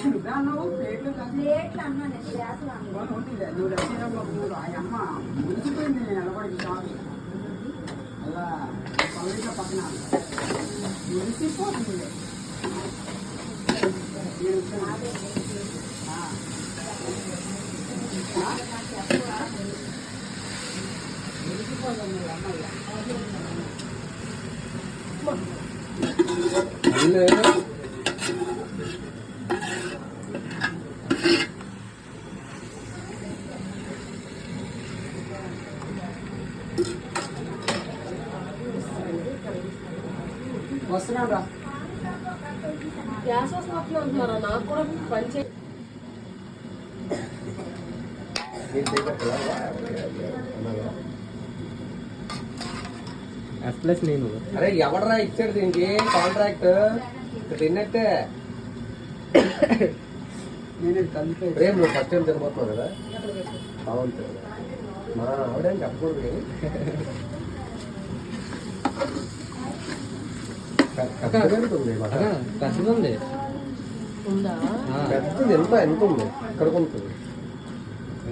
ప్లేట్లు అన్నాను నువ్వు రసీనప్పుడు అమ్మ మురిసిపోయింది నేను నిలబడి కాదు అలా పల్లెట్లో పక్కన మురిసిపోతుంది వస్తున్నారా గ్యాస్ వస్తున్నట్లు అంటున్నారా? నాకు కూడా పంచే ప్లస్ నేను అరే ఎవడరా ఇచ్చాడు దీనికి కాంట్రాక్ట్ తిన్నట్టే నేను కలిపి రేపు నువ్వు ఫస్ట్ టైం తినబోతున్నావు కదా అవును మా ఆవిడేం చెప్పకూడదు కానీ పెద్దది ఉంది ఉందా? పెద్దది ఎంత ఉంది ఇక్కడ ఉంటుంది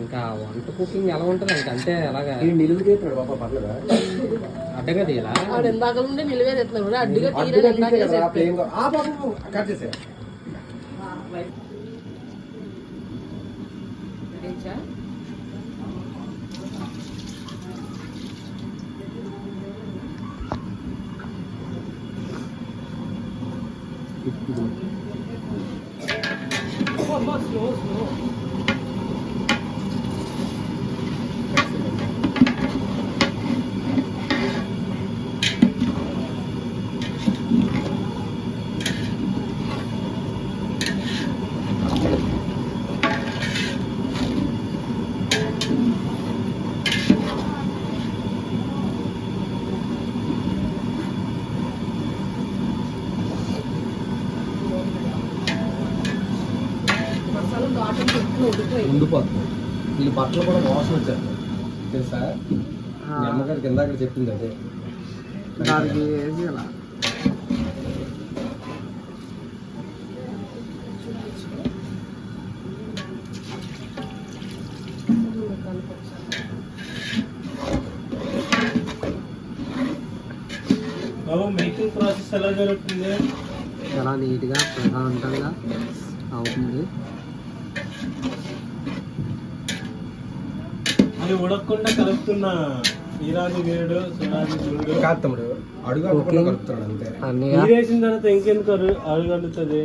ఇంకా వంట కుకింగ్ ఎలా ఉంటుంది ఇంకా అంతే అలాగా ఈ నిలువు తీస్తున్నాడు బాబా పర్లేదా అడ్డగా తీయాలా వాడు ఇందాక నుండి నిలివే తెస్తున్నాడు అడ్డుగా అడ్డుగా తీసే కదా ప్లేన్ ఆ బాబు కట్ చేసే స్లో స్లో ఉండిపోతుంది వీళ్ళు బట్టలు కూడా వాసన వచ్చేస్తాయి తెలుసా మీ అమ్మగారికి ఇందాక చెప్పింది అదే దానికి వేసి అలా బాబు మేకింగ్ ప్రాసెస్ ఎలా జరుగుతుంది? చాలా నీట్గా ప్రశాంతంగా అవుతుంది. అది ఉడకకుండా కలుపుతున్న ఈరాజు వీరుడు సునాజు వీరుడు కాదు తమ్ముడు అడుగు కలుపుతున్నాడు అంతే నీరేసిన తర్వాత ఇంకెందుకు అడుగు అందుతుంది?